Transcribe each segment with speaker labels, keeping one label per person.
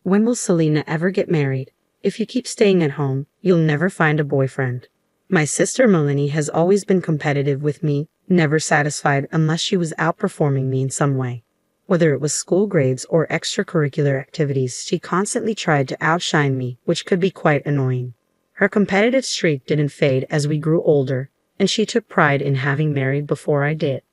Speaker 1: When will Selena ever get married? If you keep staying at home, you'll never find a boyfriend. My sister Melanie has always been competitive with me, never satisfied unless she was outperforming me in some way. Whether it was school grades or extracurricular activities, she constantly tried to outshine me, which could be quite annoying. Her competitive streak didn't fade as we grew older, and she took pride in having married before I did.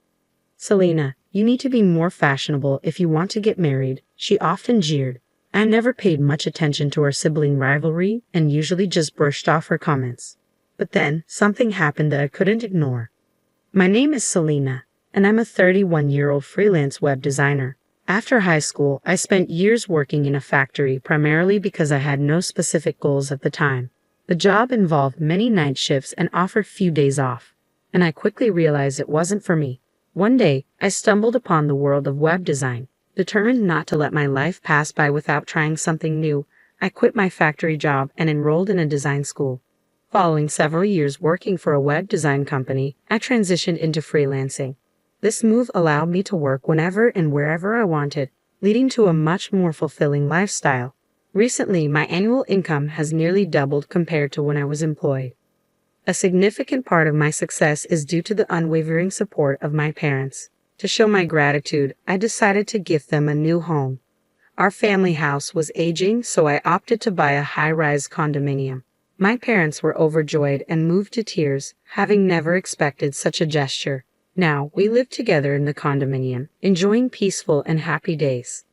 Speaker 1: Selena, you need to be more fashionable if you want to get married, she often jeered. I never paid much attention to our sibling rivalry and usually just brushed off her comments. But then, something happened that I couldn't ignore. My name is Selena, and I'm a 31-year-old freelance web designer. After high school, I spent years working in a factory primarily because I had no specific goals at the time. The job involved many night shifts and offered few days off, and I quickly realized it wasn't for me. One day, I stumbled upon the world of web design. Determined not to let my life pass by without trying something new, I quit my factory job and enrolled in a design school. Following several years working for a web design company, I transitioned into freelancing. This move allowed me to work whenever and wherever I wanted, leading to a much more fulfilling lifestyle. Recently, my annual income has nearly doubled compared to when I was employed. A significant part of my success is due to the unwavering support of my parents. To show my gratitude, I decided to gift them a new home. Our family house was aging, so I opted to buy a high-rise condominium. My parents were overjoyed and moved to tears, having never expected such a gesture. Now, we live together in the condominium, enjoying peaceful and happy days.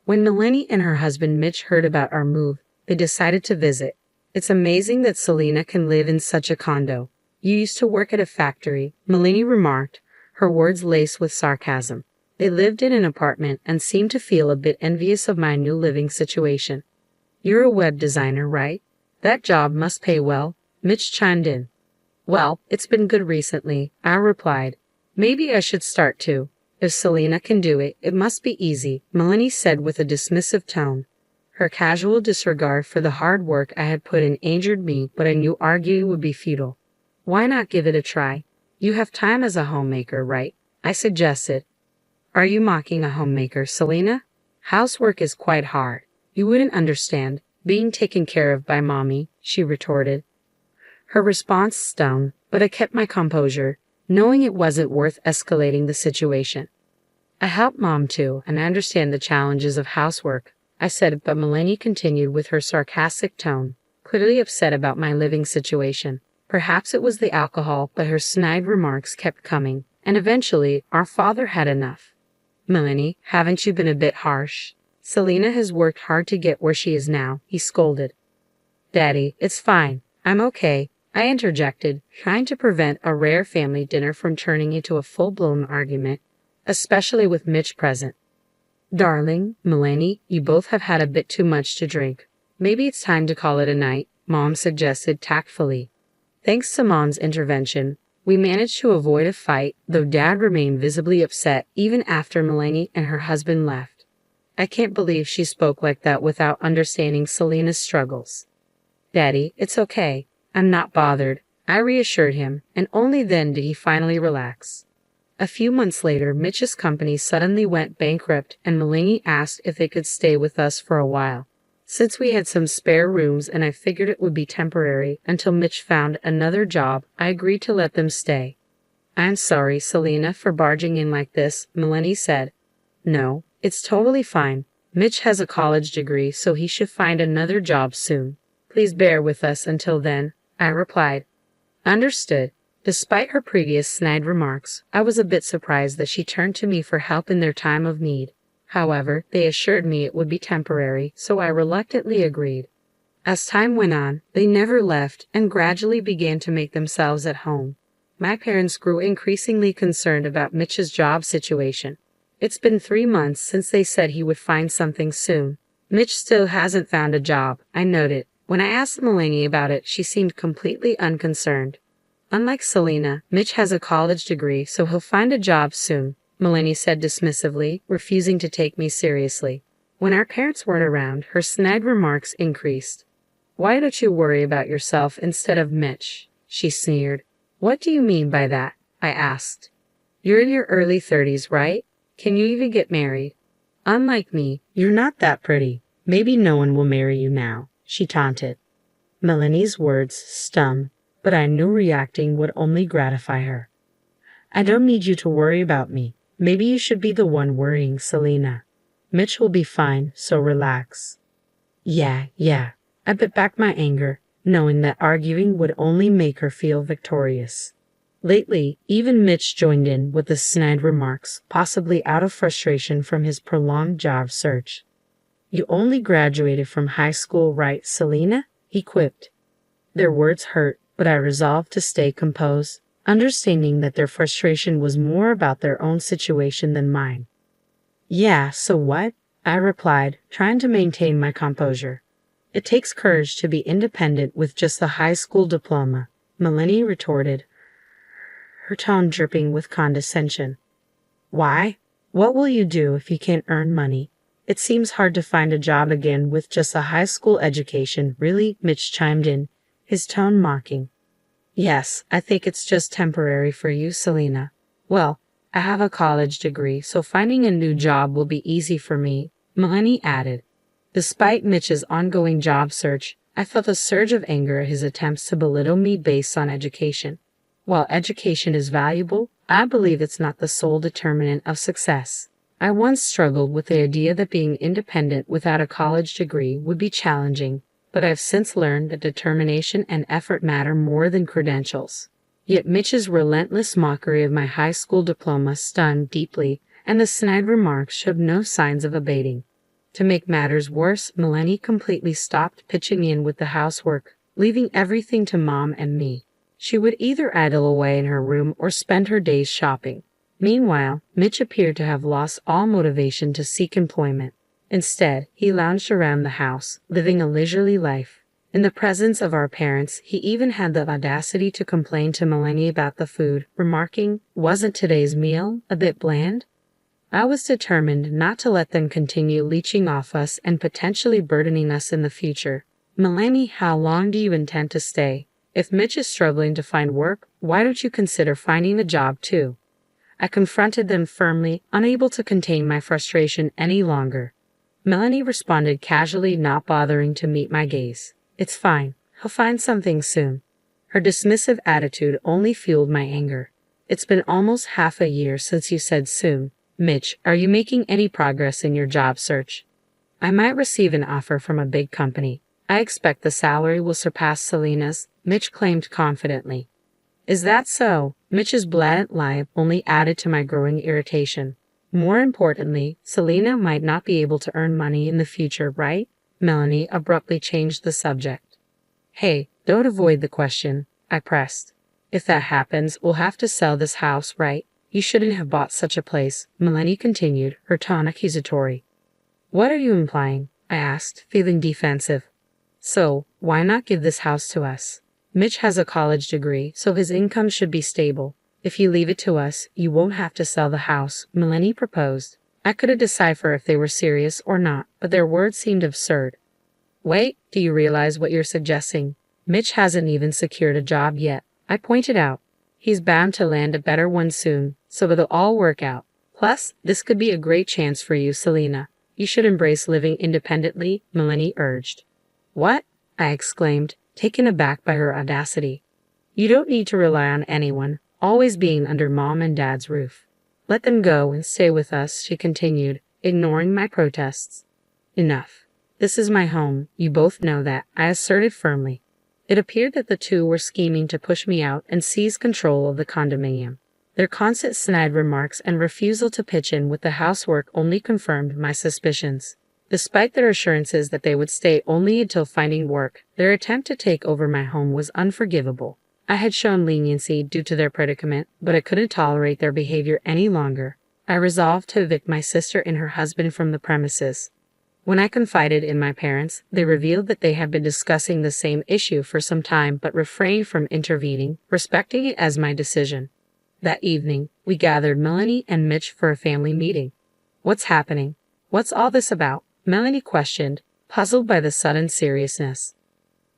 Speaker 1: When Melanie and her husband Mitch heard about our move, they decided to visit. It's amazing that Selena can live in such a condo. You used to work at a factory, Melanie remarked, her words laced with sarcasm. They lived in an apartment and seemed to feel a bit envious of my new living situation. You're a web designer, right? That job must pay well, Mitch chimed in. Well, it's been good recently, I replied. Maybe I should start too. If Selena can do it, it must be easy, Melanie said with a dismissive tone. Her casual disregard for the hard work I had put in angered me, but I knew arguing would be futile. Why not give it a try? You have time as a homemaker, right? I suggested. Are you mocking a homemaker, Selena? Housework is quite hard. You wouldn't understand, being taken care of by mommy, she retorted. Her response stung, but I kept my composure, knowing it wasn't worth escalating the situation. I help mom too, and I understand the challenges of housework, I said, but Melanie continued with her sarcastic tone, clearly upset about my living situation. Perhaps it was the alcohol, but her snide remarks kept coming, and eventually our father had enough. Melanie, haven't you been a bit harsh? Selena has worked hard to get where she is now, he scolded. Daddy, it's fine. I'm okay, I interjected, trying to prevent a rare family dinner from turning into a full-blown argument, especially with Mitch present. Darling, Melanie, you both have had a bit too much to drink. Maybe it's time to call it a night, Mom suggested tactfully. Thanks to Mom's intervention, we managed to avoid a fight, though Dad remained visibly upset even after Melanie and her husband left. I can't believe she spoke like that without understanding Selena's struggles. Daddy, it's okay. I'm not bothered, I reassured him, and only then did he finally relax. A few months later, Mitch's company suddenly went bankrupt and Melanie asked if they could stay with us for a while. Since we had some spare rooms and I figured it would be temporary until Mitch found another job, I agreed to let them stay. I'm sorry, Selena, for barging in like this, Melanie said. No, it's totally fine. Mitch has a college degree, so he should find another job soon. Please bear with us until then, I replied. Understood. Despite her previous snide remarks, I was a bit surprised that she turned to me for help in their time of need. However, they assured me it would be temporary, so I reluctantly agreed. As time went on, they never left and gradually began to make themselves at home. My parents grew increasingly concerned about Mitch's job situation. It's been 3 months since they said he would find something soon. Mitch still hasn't found a job, I noted. When I asked Melanie about it, she seemed completely unconcerned. Unlike Selena, Mitch has a college degree, so he'll find a job soon, Melanie said dismissively, refusing to take me seriously. When our parents weren't around, her snide remarks increased. Why don't you worry about yourself instead of Mitch? She sneered. What do you mean by that? I asked. You're in your early 30s, right? Can you even get married? Unlike me, you're not that pretty. Maybe no one will marry you now, she taunted. Melanie's words stung, but I knew reacting would only gratify her. I don't need you to worry about me. Maybe you should be the one worrying, Selena. Mitch will be fine, so relax. Yeah. I bit back my anger, knowing that arguing would only make her feel victorious. Lately, even Mitch joined in with the snide remarks, possibly out of frustration from his prolonged job search. You only graduated from high school, right, Selena? He quipped. Their words hurt, but I resolved to stay composed, understanding that their frustration was more about their own situation than mine. Yeah, so what? I replied, trying to maintain my composure. It takes courage to be independent with just a high school diploma, Melanie retorted, her tone dripping with condescension. Why? What will you do if you can't earn money? It seems hard to find a job again with just a high school education, really? Mitch chimed in, his tone mocking. Yes, I think it's just temporary for you, Selena. Well, I have a college degree, so finding a new job will be easy for me, Melanie added. Despite Mitch's ongoing job search, I felt a surge of anger at his attempts to belittle me based on education. While education is valuable, I believe it's not the sole determinant of success. I once struggled with the idea that being independent without a college degree would be challenging, but I've since learned that determination and effort matter more than credentials. Yet Mitch's relentless mockery of my high school diploma stung deeply, and the snide remarks showed no signs of abating. To make matters worse, Melanie completely stopped pitching in with the housework, leaving everything to Mom and me. She would either idle away in her room or spend her days shopping. Meanwhile, Mitch appeared to have lost all motivation to seek employment. Instead, he lounged around the house, living a leisurely life. In the presence of our parents, he even had the audacity to complain to Melanie about the food, remarking, "Wasn't today's meal a bit bland?" I was determined not to let them continue leeching off us and potentially burdening us in the future. Melanie, how long do you intend to stay? If Mitch is struggling to find work, why don't you consider finding a job too? I confronted them firmly, unable to contain my frustration any longer. Melanie responded casually, not bothering to meet my gaze. It's fine. He'll find something soon. Her dismissive attitude only fueled my anger. It's been almost half a year since you said soon. Mitch, are you making any progress in your job search? I might receive an offer from a big company. I expect the salary will surpass Selena's, Mitch claimed confidently. Is that so? Mitch's blatant lie only added to my growing irritation. More importantly, Selena might not be able to earn money in the future, right? Melanie abruptly changed the subject. Hey, don't avoid the question, I pressed. If that happens, we'll have to sell this house, right? You shouldn't have bought such a place, Melanie continued, her tone accusatory. What are you implying? I asked, feeling defensive. So, why not give this house to us? Mitch has a college degree, so his income should be stable. If you leave it to us, you won't have to sell the house, Melanie proposed. I couldn't decipher if they were serious or not, but their words seemed absurd. Wait, do you realize what you're suggesting? Mitch hasn't even secured a job yet, I pointed out. He's bound to land a better one soon, so it'll all work out. Plus, this could be a great chance for you, Selena. You should embrace living independently, Melanie urged. What? I exclaimed, taken aback by her audacity. You don't need to rely on anyone, always being under Mom and Dad's roof. Let them go and stay with us, she continued, ignoring my protests. Enough. This is my home, you both know that, I asserted firmly. It appeared that the two were scheming to push me out and seize control of the condominium. Their constant snide remarks and refusal to pitch in with the housework only confirmed my suspicions. Despite their assurances that they would stay only until finding work, their attempt to take over my home was unforgivable. I had shown leniency due to their predicament, but I couldn't tolerate their behavior any longer. I resolved to evict my sister and her husband from the premises. When I confided in my parents, they revealed that they had been discussing the same issue for some time but refrained from intervening, respecting it as my decision. That evening, we gathered Melanie and Mitch for a family meeting. What's happening? What's all this about? Melanie questioned, puzzled by the sudden seriousness.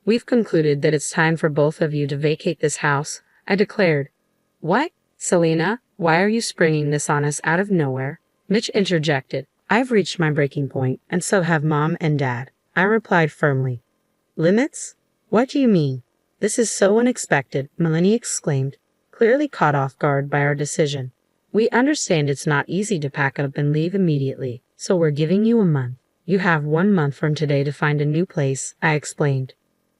Speaker 1: We've concluded that it's time for both of you to vacate this house, I declared. What? Selena, why are you springing this on us out of nowhere? Mitch interjected. I've reached my breaking point, and so have Mom and Dad, I replied firmly. Limits? What do you mean? This is so unexpected, Melanie exclaimed, clearly caught off guard by our decision. We understand it's not easy to pack up and leave immediately, so we're giving you a month. You have 1 month from today to find a new place, I explained.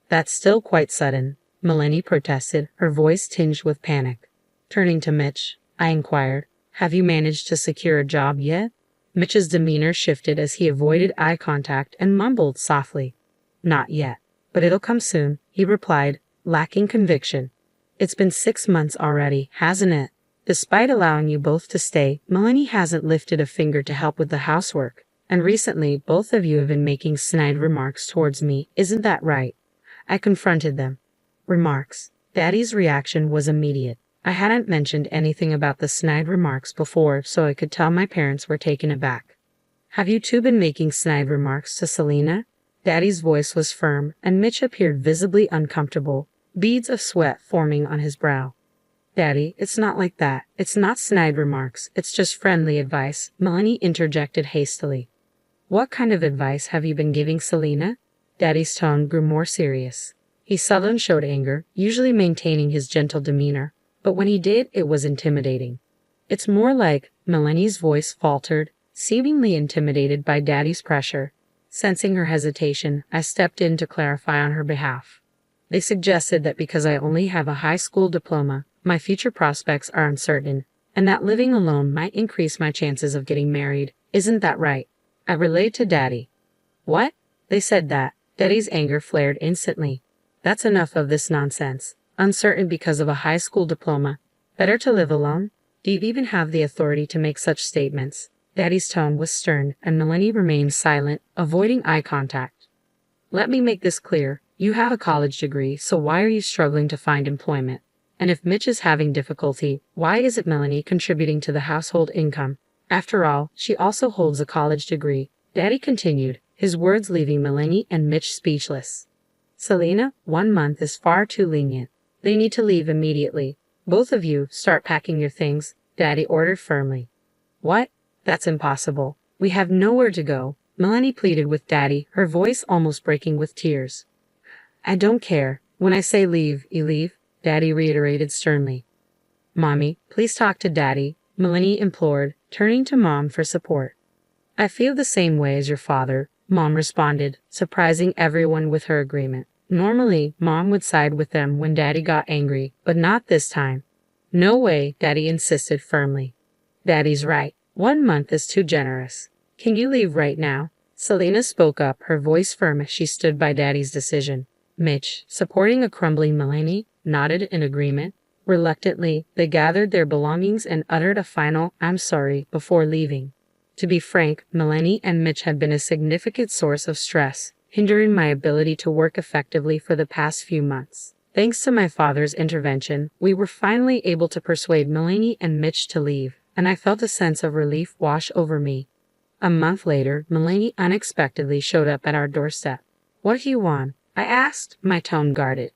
Speaker 1: That's still quite sudden, Melanie protested, her voice tinged with panic. Turning to Mitch, I inquired, have you managed to secure a job yet? Mitch's demeanor shifted as he avoided eye contact and mumbled softly. Not yet, but it'll come soon, he replied, lacking conviction. It's been 6 months already, hasn't it? Despite allowing you both to stay, Melanie hasn't lifted a finger to help with the housework, and recently both of you have been making snide remarks towards me, isn't that right? I confronted them. Remarks. Daddy's reaction was immediate. I hadn't mentioned anything about the snide remarks before, so I could tell my parents were taken aback. Have you two been making snide remarks to Selena? Daddy's voice was firm, and Mitch appeared visibly uncomfortable, beads of sweat forming on his brow. Daddy, it's not like that. It's not snide remarks. It's just friendly advice, Melanie interjected hastily. What kind of advice have you been giving Selena? Daddy's tone grew more serious. He seldom showed anger, usually maintaining his gentle demeanor, but when he did, it was intimidating. It's more like, Melanie's voice faltered, seemingly intimidated by Daddy's pressure. Sensing her hesitation, I stepped in to clarify on her behalf. They suggested that because I only have a high school diploma, my future prospects are uncertain, and that living alone might increase my chances of getting married. Isn't that right? I relayed to Daddy. What? They said that. Daddy's anger flared instantly. That's enough of this nonsense. Uncertain because of a high school diploma. Better to live alone? Do you even have the authority to make such statements? Daddy's tone was stern, and Melanie remained silent, avoiding eye contact. Let me make this clear. You have a college degree, so why are you struggling to find employment? And if Mitch is having difficulty, why isn't Melanie contributing to the household income? After all, she also holds a college degree. Daddy continued, his words leaving Melanie and Mitch speechless. Selena, 1 month is far too lenient. They need to leave immediately. Both of you, start packing your things, Daddy ordered firmly. What? That's impossible. We have nowhere to go, Melanie pleaded with Daddy, her voice almost breaking with tears. I don't care. When I say leave, you leave, Daddy reiterated sternly. Mommy, please talk to Daddy, Melanie implored, turning to Mom for support. I feel the same way as your father, Mom responded, surprising everyone with her agreement. Normally, Mom would side with them when Daddy got angry, but not this time. No way, Daddy insisted firmly. Daddy's right. 1 month is too generous. Can you leave right now? Selena spoke up, her voice firm as she stood by Daddy's decision. Mitch, supporting a crumbling Melanie, nodded in agreement. Reluctantly, they gathered their belongings and uttered a final, I'm sorry, before leaving. To be frank, Melanie and Mitch had been a significant source of stress, hindering my ability to work effectively for the past few months. Thanks to my father's intervention, we were finally able to persuade Melanie and Mitch to leave, and I felt a sense of relief wash over me. A month later, Melanie unexpectedly showed up at our doorstep. What do you want? I asked, my tone guarded.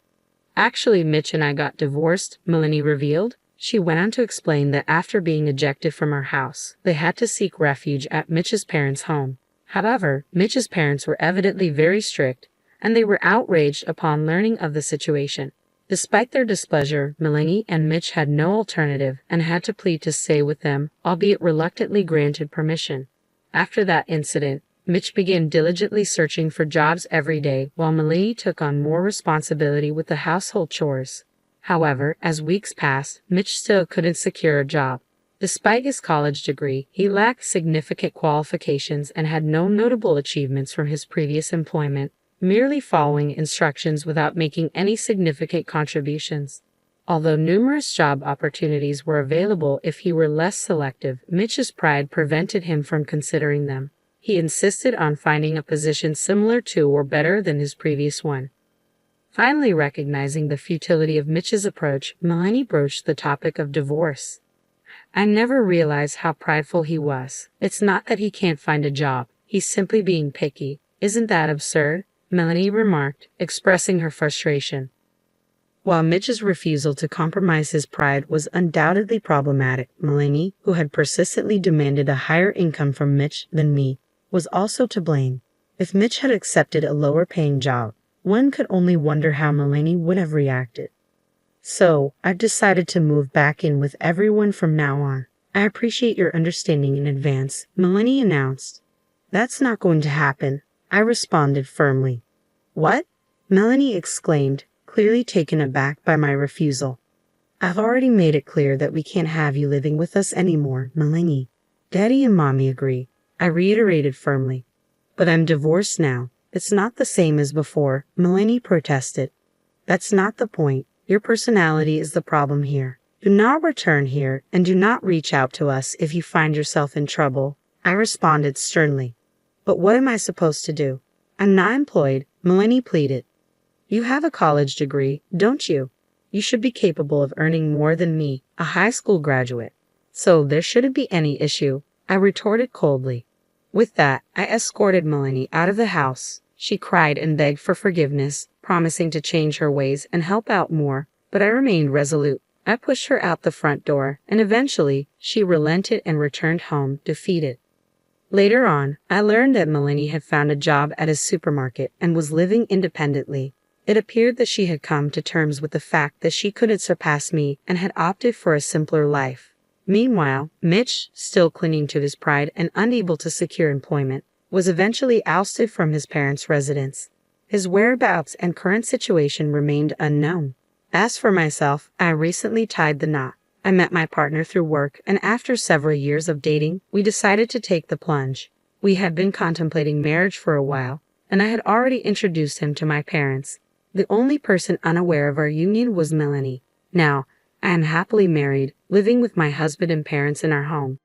Speaker 1: Actually, Mitch and I got divorced, Melanie revealed. She went on to explain that after being ejected from our house, they had to seek refuge at Mitch's parents' home. However, Mitch's parents were evidently very strict, and they were outraged upon learning of the situation. Despite their displeasure, Melanie and Mitch had no alternative and had to plead to stay with them, albeit reluctantly granted permission. After that incident, Mitch began diligently searching for jobs every day, while Melanie took on more responsibility with the household chores. However, as weeks passed, Mitch still couldn't secure a job. Despite his college degree, he lacked significant qualifications and had no notable achievements from his previous employment, merely following instructions without making any significant contributions. Although numerous job opportunities were available if he were less selective, Mitch's pride prevented him from considering them. He insisted on finding a position similar to or better than his previous one. Finally recognizing the futility of Mitch's approach, Melanie broached the topic of divorce. I never realized how prideful he was. It's not that he can't find a job. He's simply being picky. Isn't that absurd? Melanie remarked, expressing her frustration. While Mitch's refusal to compromise his pride was undoubtedly problematic, Melanie, who had persistently demanded a higher income from Mitch than me, was also to blame. If Mitch had accepted a lower paying job, one could only wonder how Melanie would have reacted. So, I've decided to move back in with everyone from now on. I appreciate your understanding in advance, Melanie announced. That's not going to happen, I responded firmly. What? Melanie exclaimed, clearly taken aback by my refusal. I've already made it clear that we can't have you living with us anymore, Melanie. Daddy and Mommy agree, I reiterated firmly. But I'm divorced now. It's not the same as before, Melanie protested. That's not the point. Your personality is the problem here. Do not return here and do not reach out to us if you find yourself in trouble, I responded sternly. But what am I supposed to do? I'm not employed, Melanie pleaded. You have a college degree, don't you? You should be capable of earning more than me, a high school graduate. So there shouldn't be any issue, I retorted coldly. With that, I escorted Melanie out of the house. She cried and begged for forgiveness, promising to change her ways and help out more, but I remained resolute. I pushed her out the front door, and eventually, she relented and returned home, defeated. Later on, I learned that Melanie had found a job at a supermarket and was living independently. It appeared that she had come to terms with the fact that she couldn't surpass me and had opted for a simpler life. Meanwhile, Mitch, still clinging to his pride and unable to secure employment, was eventually ousted from his parents' residence. His whereabouts and current situation remained unknown. As for myself, I recently tied the knot. I met my partner through work, and after several years of dating, we decided to take the plunge. We had been contemplating marriage for a while, and I had already introduced him to my parents. The only person unaware of our union was Melanie. Now, I am happily married, living with my husband and parents in our home.